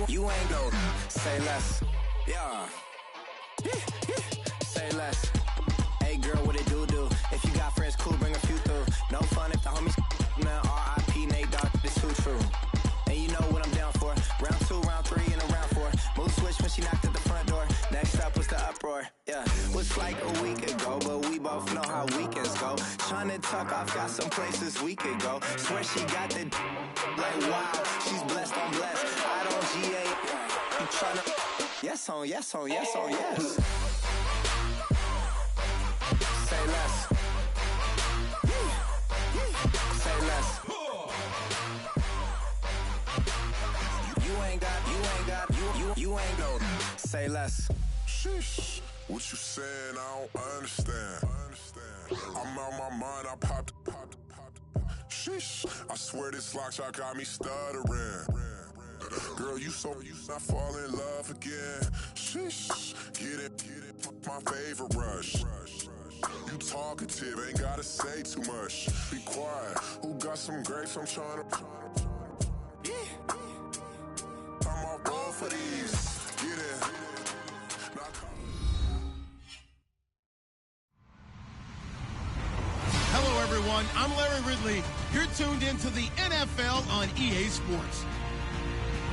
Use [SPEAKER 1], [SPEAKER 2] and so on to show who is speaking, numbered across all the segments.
[SPEAKER 1] You ain't go. Say less. Yeah. Say less. Hey girl, what it do? If you got friends, cool, bring a few through. No fun if the homies, man. R.I.P. Nate Dogg, this too true. And you know what I'm down for. Round 2, round 3, and a round 4. Mood switch when she knocked at the front door. Next up was the uproar. Yeah, was like a week ago, but we both know how weekends go. Tryna tuck off, got some places we could go. Swear she got the like wow, she's blessed on blessed. I don't GA. You tryna yes on yes on yes on yes. Say less. Say less. You ain't go. Say less.
[SPEAKER 2] Sheesh. What you saying? I don't understand. I'm out my mind. I popped. Sheesh. I swear this lock shot got me stuttering. Girl, you not fall in love again. Sheesh. Get it. My favorite rush. You talkative, ain't gotta say too much. Be quiet. Who got some grapes? I'm trying to. I'm all roll for these. Get in.
[SPEAKER 3] Hello, everyone. I'm Larry Ridley. You're tuned into the NFL on EA Sports.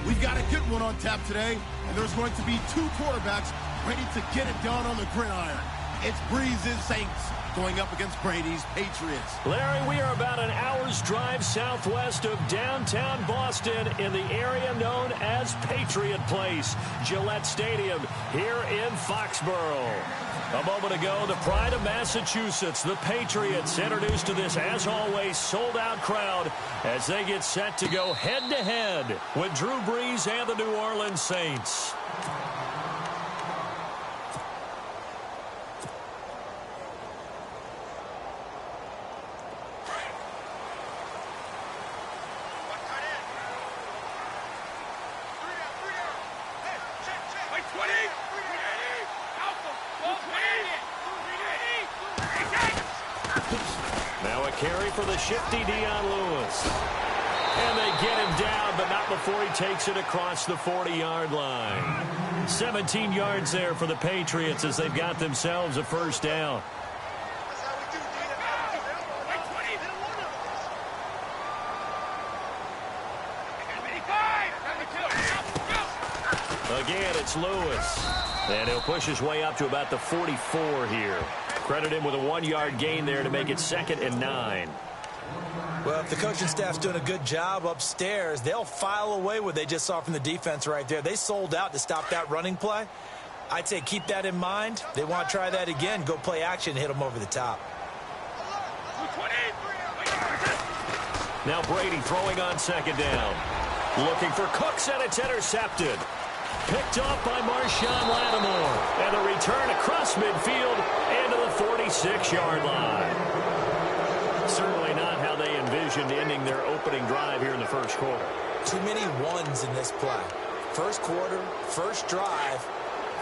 [SPEAKER 3] We've got a good one on tap today, and there's going to be 2 quarterbacks ready to get it done on the gridiron. It's Breeze's Saints going up against Brady's Patriots.
[SPEAKER 4] Larry, we are about an hour's drive southwest of downtown Boston in the area known as Patriot Place, Gillette Stadium here in Foxborough. A moment ago, the pride of Massachusetts, the Patriots, introduced to this, as always, sold-out crowd as they get set to go head-to-head with Drew Brees and the New Orleans Saints. Carry for the shifty Dion Lewis. And they get him down, but not before he takes it across the 40-yard line. 17 yards there for the Patriots as they've got themselves a first down. Again, it's Lewis. And he'll push his way up to about the 44 here. Credit him with a 1-yard gain there to make it 2nd and 9.
[SPEAKER 5] Well, if the coaching staff's doing a good job upstairs, they'll file away what they just saw from the defense right there. They sold out to stop that running play. I'd say keep that in mind. They want to try that again. Go play action and hit them over the top.
[SPEAKER 4] Now Brady throwing on 2nd down. Looking for Cooks, and it's intercepted. Picked off by Marshawn Lattimore. And a return across midfield and to the 46-yard line. Certainly not how they envisioned ending their opening drive here in the first quarter.
[SPEAKER 5] Too many ones in this play. First quarter, first drive,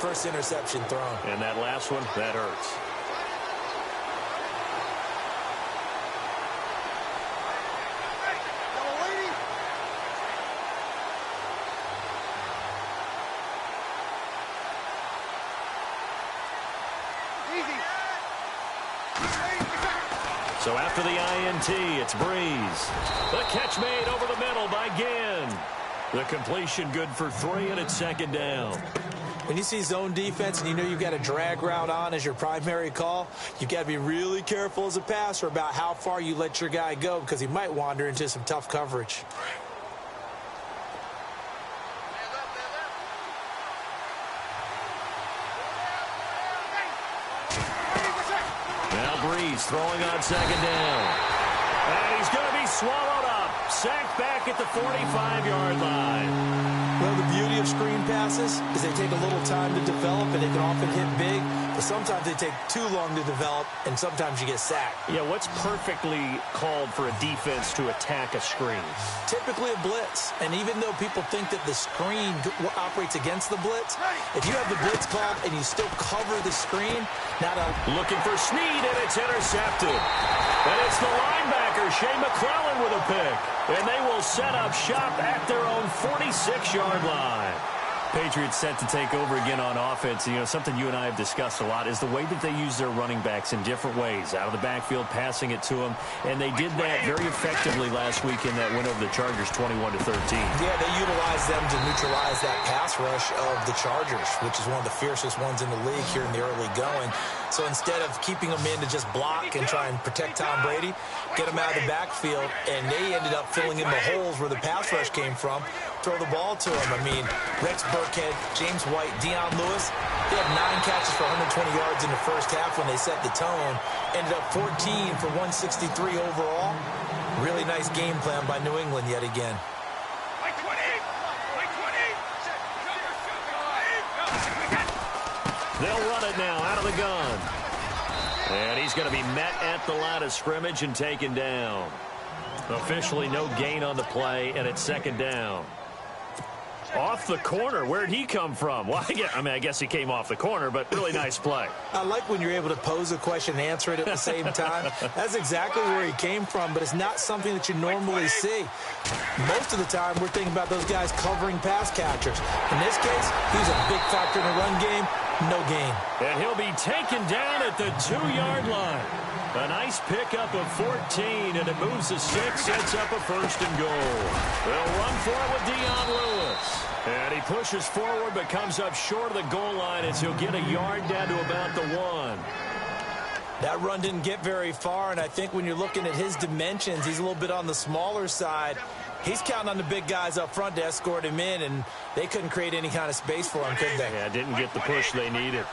[SPEAKER 5] first interception thrown.
[SPEAKER 4] And that last one, that hurts. So after the INT, it's Breeze. The catch made over the middle by Ginn. The completion good for 3, and it's 2nd down.
[SPEAKER 5] When you see zone defense and you know you've got a drag route on as your primary call, you've got to be really careful as a passer about how far you let your guy go because he might wander into some tough coverage.
[SPEAKER 4] Breeze throwing on 2nd down. And he's going to be swallowed up. Sacked back at the 45-yard line.
[SPEAKER 5] Well, the beauty of screen passes is they take a little time to develop, and they can often hit big, but sometimes they take too long to develop, and sometimes you get sacked.
[SPEAKER 4] Yeah, what's perfectly called for a defense to attack a screen?
[SPEAKER 5] Typically a blitz, and even though people think that the screen operates against the blitz, if you have the blitz called and you still cover the screen, not a...
[SPEAKER 4] Looking for Snead, and it's intercepted. And it's the linebacker here. Shea McClellan with a pick. And they will set up shop at their own 46-yard line.
[SPEAKER 6] Patriots set to take over again on offense. You know, something you and I have discussed a lot is the way that they use their running backs in different ways. Out of the backfield, passing it to them. And they did that very effectively last week in that win over the Chargers 21-13.
[SPEAKER 5] Yeah, they utilized them to neutralize that pass rush of the Chargers, which is one of the fiercest ones in the league here in the early going. So instead of keeping them in to just block and try and protect Tom Brady, get them out of the backfield, and they ended up filling in the holes where the pass rush came from, throw the ball to him. I mean, Rex Burkhead, James White, Dion Lewis, they had 9 catches for 120 yards in the first half when they set the tone. Ended up 14 for 163 overall. Really nice game plan by New England yet again.
[SPEAKER 4] They'll run it now out of the gun. And he's going to be met at the line of scrimmage and taken down. Officially no gain on the play, and it's second down. Off the corner. Where'd he come from? Well, I guess he came off the corner, but really nice play.
[SPEAKER 5] I like when you're able to pose a question and answer it at the same time. That's exactly where he came from, but it's not something that you normally see. Most of the time, we're thinking about those guys covering pass catchers. In this case, he's a big factor in the run game. No gain.
[SPEAKER 4] And he'll be taken down at the 2-yard line. A nice pickup of 14, and it moves to 6, sets up a first and goal. They'll run for it with Dion Lewis. And he pushes forward but comes up short of the goal line as he'll get a yard down to about the 1.
[SPEAKER 5] That run didn't get very far, and I think when you're looking at his dimensions, he's a little bit on the smaller side. He's counting on the big guys up front to escort him in, and they couldn't create any kind of space for him, could they?
[SPEAKER 4] Yeah, didn't get the push they needed.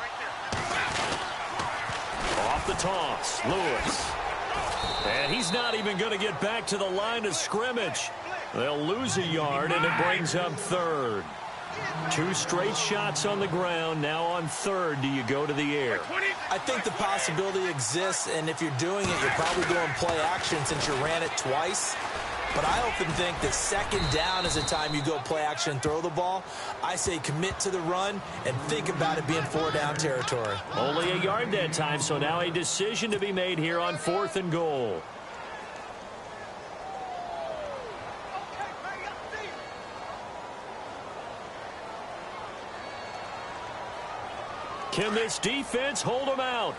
[SPEAKER 4] Off the toss, Lewis. And he's not even going to get back to the line of scrimmage. They'll lose a yard, and it brings up third. 2 straight shots on the ground. Now on third, do you go to the air?
[SPEAKER 5] I think the possibility exists, and if you're doing it, you're probably going play action since you ran it twice. But I often think that second down is the time you go play action and throw the ball. I say commit to the run and think about it being 4-down territory.
[SPEAKER 4] Only a yard that time, so now a decision to be made here on 4th and goal. Can this defense hold them out?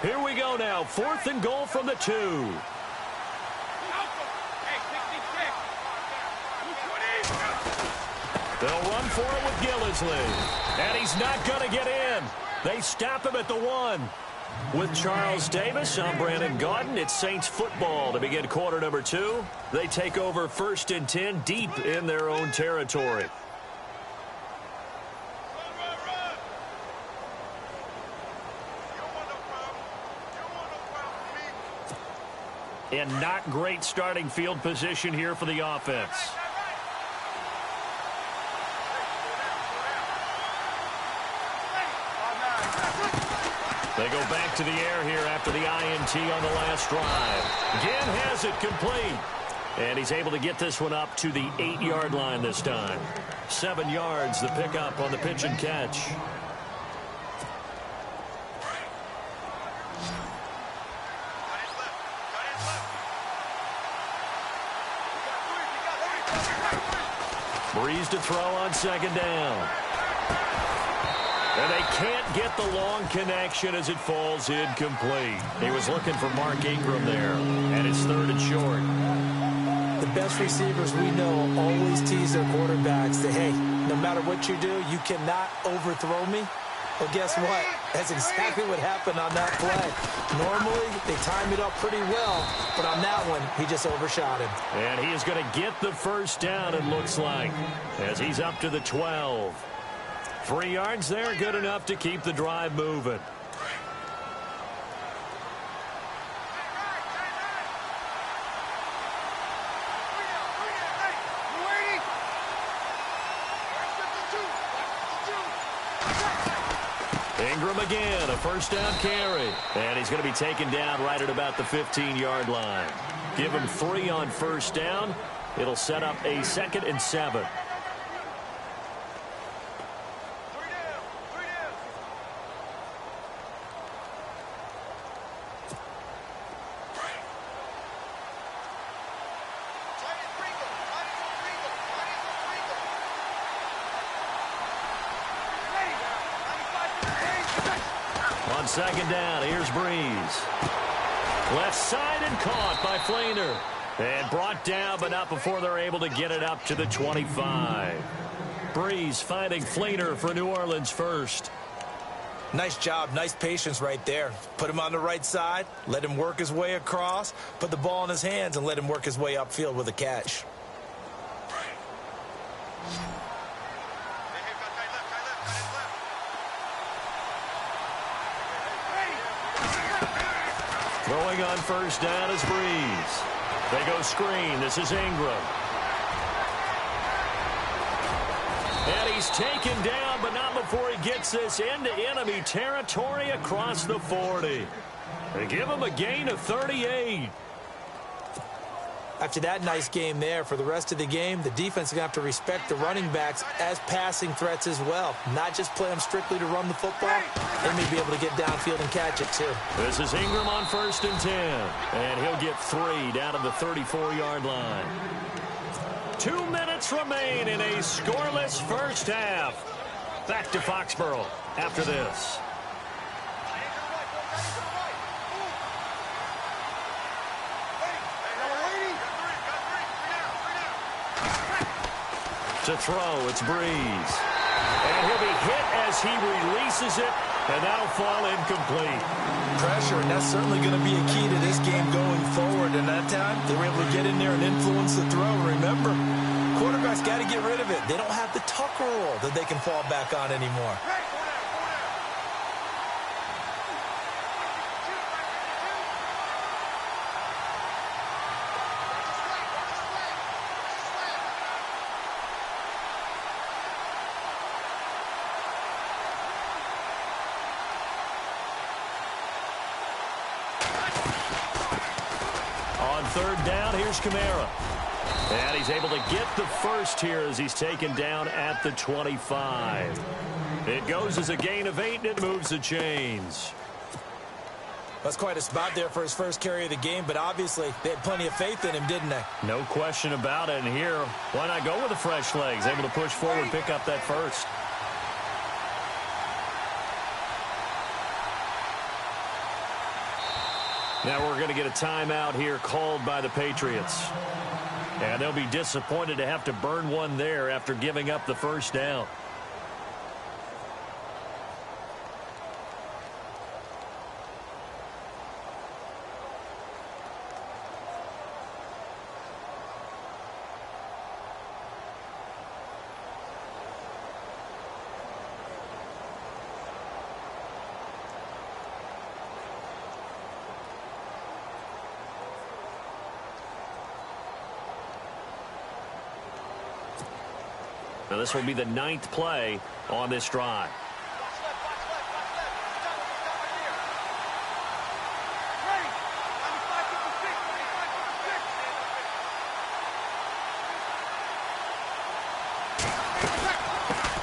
[SPEAKER 4] Here we go now. 4th and goal from the 2. They'll run for it with Gillisley. And he's not going to get in. They stop him at the 1. With Charles Davis, I'm Brandon Gaudin. It's Saints football to begin quarter number 2. They take over 1st and 10 deep in their own territory. And not great starting field position here for the offense. They go back to the air here after the INT on the last drive. Ginn has it complete. And he's able to get this one up to the 8-yard line this time. 7 yards, the pickup on the pitch and catch. Breeze to throw on second down. And they can't get the long connection as it falls incomplete. He was looking for Mark Ingram there, and it's 3rd and short.
[SPEAKER 5] The best receivers we know always tease their quarterbacks that, hey, no matter what you do, you cannot overthrow me. Well, guess what? That's exactly what happened on that play. Normally, they time it up pretty well, but on that one, he just overshot him.
[SPEAKER 4] And he is going to get the first down, it looks like, as he's up to the 12. 3 yards there, good enough to keep the drive moving. Ingram again, a first down carry. And he's going to be taken down right at about the 15-yard line. Give him 3 on first down. It'll set up a 2nd and 7. second down. Here's Breeze. Left side and caught by Flainer. And brought down, but not before they're able to get it up to the 25. Breeze finding Flainer for New Orleans first.
[SPEAKER 5] Nice job, nice patience right there. Put him on the right side, let him work his way across, put the ball in his hands, and let him work his way upfield with a catch.
[SPEAKER 4] Throwing on first down is Breeze. They go screen. This is Ingram. And he's taken down, but not before he gets this into enemy territory across the 40. They give him a gain of 38.
[SPEAKER 5] After that nice game there, for the rest of the game, the defense is going to have to respect the running backs as passing threats as well. Not just play them strictly to run the football. They may be able to get downfield and catch it, too.
[SPEAKER 4] This is Ingram on first and 10. And he'll get 3 down to the 34-yard line. 2 minutes remain in a scoreless first half. Back to Foxborough after this. To throw, it's Breeze. And he'll be hit as he releases it, and that'll fall incomplete.
[SPEAKER 5] Pressure, and that's certainly going to be a key to this game going forward. And that time, they were able to get in there and influence the throw. Remember, quarterbacks got to get rid of it. They don't have the Tucker rule that they can fall back on anymore.
[SPEAKER 4] Third down, here's Kamara. And he's able to get the first here as he's taken down at the 25. It goes as a gain of 8, and it moves the chains.
[SPEAKER 5] That's quite a spot there for his first carry of the game, but obviously they had plenty of faith in him, didn't they?
[SPEAKER 4] No question about it. And here, why not go with the fresh legs? Able to push forward, pick up that first. Now we're going to get a timeout here called by the Patriots. And they'll be disappointed to have to burn one there after giving up the first down. Now this will be the 9th play on this drive.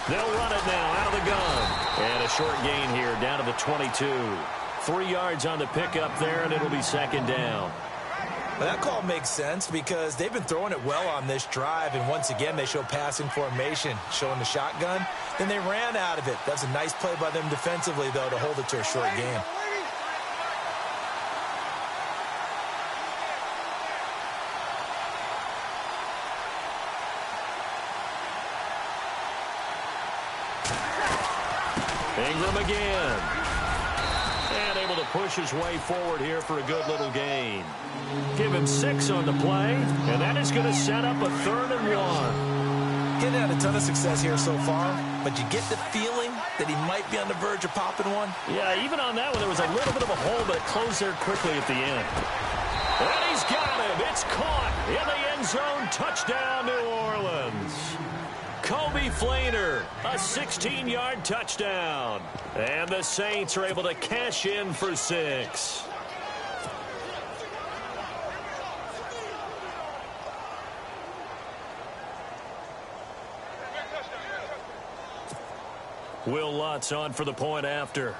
[SPEAKER 4] They'll run it now out of the gun. And a short gain here down to the 22. 3 yards on the pickup there, and it'll be second down.
[SPEAKER 5] Well, that call makes sense because they've been throwing it well on this drive, and once again they show passing formation, showing the shotgun. Then they ran out of it. That's a nice play by them defensively, though, to hold it to a short game.
[SPEAKER 4] Ingram again. And able to push his way forward here for a good little gain. Give him 6 on the play, and that is going to set up a 3rd and 1.
[SPEAKER 5] Getting had a ton of success here so far, but you get the feeling that he might be on the verge of popping one.
[SPEAKER 4] Yeah, even on that one, there was a little bit of a hole, but it closed there quickly at the end. And he's got him. It's caught in the end zone. Touchdown, New Orleans. Kobe Flainer, a 16-yard touchdown. And the Saints are able to cash in for 6. Will Lutz on for the point after.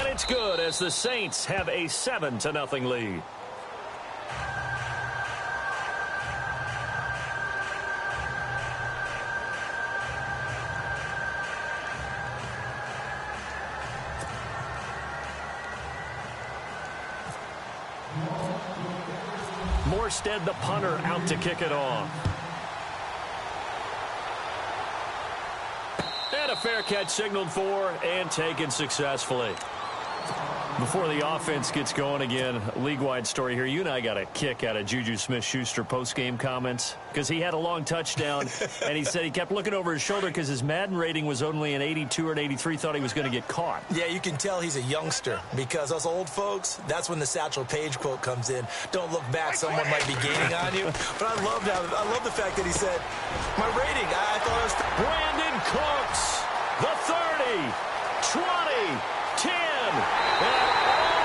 [SPEAKER 4] And it's good as the Saints have a 7-0 lead. Morstead, the punter, out to kick it off. And a fair catch signaled for and taken successfully. Before the offense gets going again, league-wide story here. You and I got a kick out of Juju Smith-Schuster post-game comments because he had a long touchdown, and he said he kept looking over his shoulder because his Madden rating was only an 82 or an 83, thought he was going to get caught.
[SPEAKER 5] Yeah, you can tell he's a youngster because us old folks, that's when the Satchel Paige quote comes in. Don't look back, someone might be gaining on you. But I love the fact that he said, my rating, I thought it was...
[SPEAKER 4] Brandon Cooks, the 30, 20, 10, and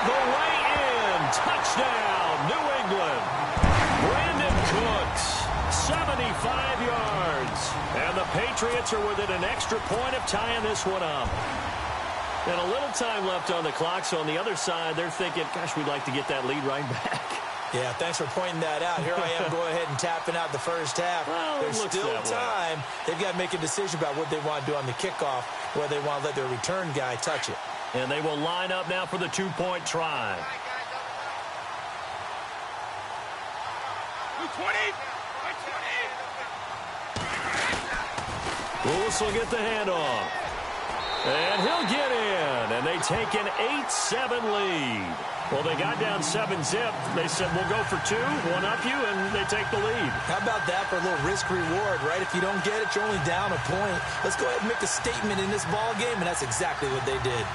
[SPEAKER 4] all the way in. Touchdown, New England. Brandon Cooks, 75 yards. And the Patriots are within an extra point of tying this one up. And a little time left on the clock, so on the other side, they're thinking, gosh, we'd like to get that lead right back.
[SPEAKER 5] Yeah, thanks for pointing that out. Here I am going ahead and tapping out the first half.
[SPEAKER 4] Well,
[SPEAKER 5] there's still time. They've got to make a decision about what they want to do on the kickoff, whether they want to let their return guy touch it.
[SPEAKER 4] And they will line up now for the two-point try. Lewis will get the handoff. And he'll get in. And they take an 8-7 lead. Well, they got down 7-zip. They said, we'll go for two, one up you, and they take the lead.
[SPEAKER 5] How about that for a little risk-reward, right? If you don't get it, you're only down a point. Let's go ahead and make a statement in this ball game, and that's exactly what they did.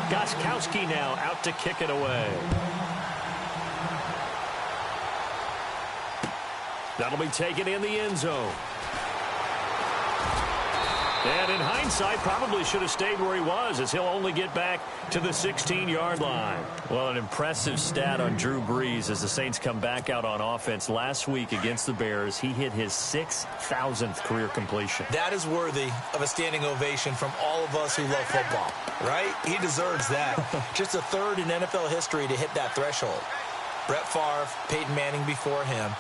[SPEAKER 4] Gostkowski now out to kick it away. That'll be taken in the end zone. And in hindsight, probably should have stayed where he was, as he'll only get back to the 16-yard line. Well, an impressive stat on Drew Brees as the Saints come back out on offense. Last week against the Bears, he hit his 6,000th career completion.
[SPEAKER 5] That is worthy of a standing ovation from all of us who love football, right? He deserves that. Just a third in NFL history to hit that threshold. Brett Favre, Peyton Manning before him.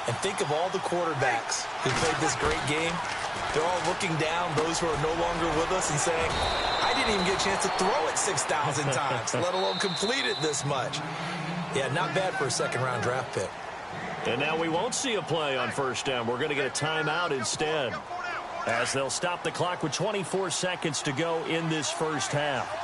[SPEAKER 5] And think of all the quarterbacks who played this great game. They're all looking down, those who are no longer with us, and saying, I didn't even get a chance to throw it 6,000 times, let alone complete it this much. Yeah, not bad for a second-round draft pick.
[SPEAKER 4] And now we won't see a play on first down. We're going to get a timeout instead, as they'll stop the clock with 24 seconds to go in this first half.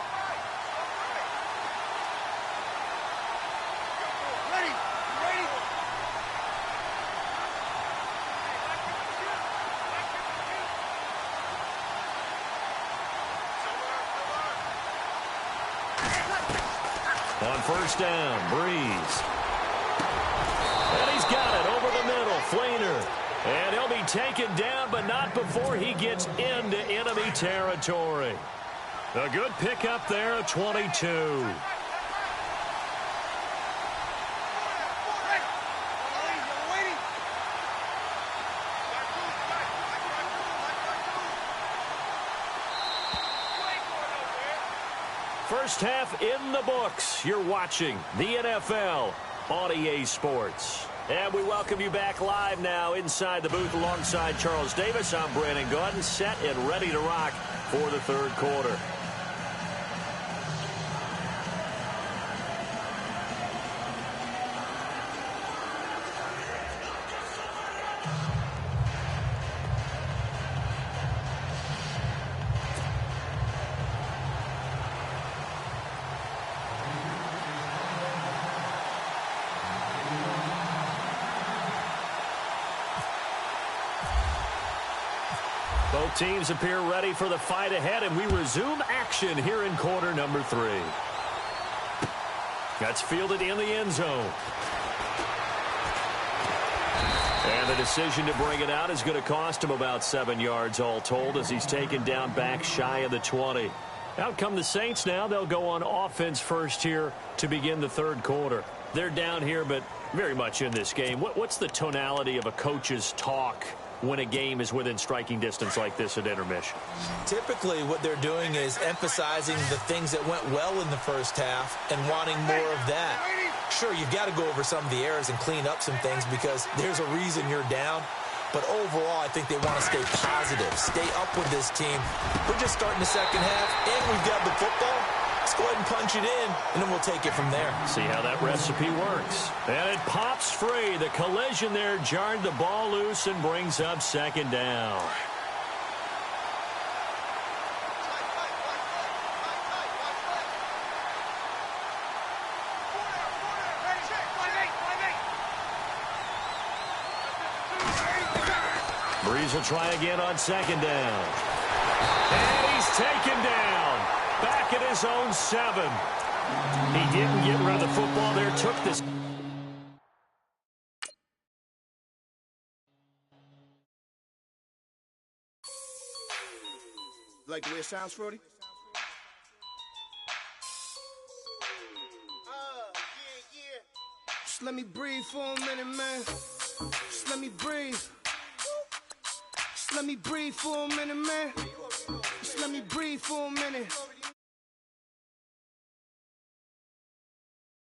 [SPEAKER 4] First down, Brees. And he's got it over the middle, Fleener. And he'll be taken down, but not before he gets into enemy territory. A good pickup there, a 22. First half in the books. You're watching the NFL on EA Sports. And we welcome you back live now inside the booth alongside Charles Davis. I'm Brandon Gaudin, set and ready to rock for the third quarter. Both teams appear ready for the fight ahead, and we resume action here in quarter number 3. That's fielded in the end zone. And the decision to bring it out is going to cost him about 7 yards all told, as he's taken down back shy of the 20. Out come the Saints now. They'll go on offense first here to begin the third quarter. They're down here, but very much in this game. What's the tonality of a coach's talk
[SPEAKER 6] when a game is within striking distance like this at intermission?
[SPEAKER 5] Typically, what they're doing is emphasizing the things that went well in the first half and wanting more of that. Sure, you've got to go over some of the errors and clean up some things because there's a reason you're down. But overall, I think they want to stay positive, stay up with this team. We're just starting the second half, and we've got the football. Let's go ahead and punch it in, and then we'll take it from there.
[SPEAKER 6] See how that recipe works. And it pops free. The collision there jarred the ball loose and brings up second down. Breeze will try again on second down. And he's taken down. Back at his own 7. He didn't get rid of the football there. Took this.
[SPEAKER 7] Like the way it sounds, Frody? Just let me breathe for a minute, man. Just let me breathe. Just let me breathe for a minute, man. Just let me breathe for a minute.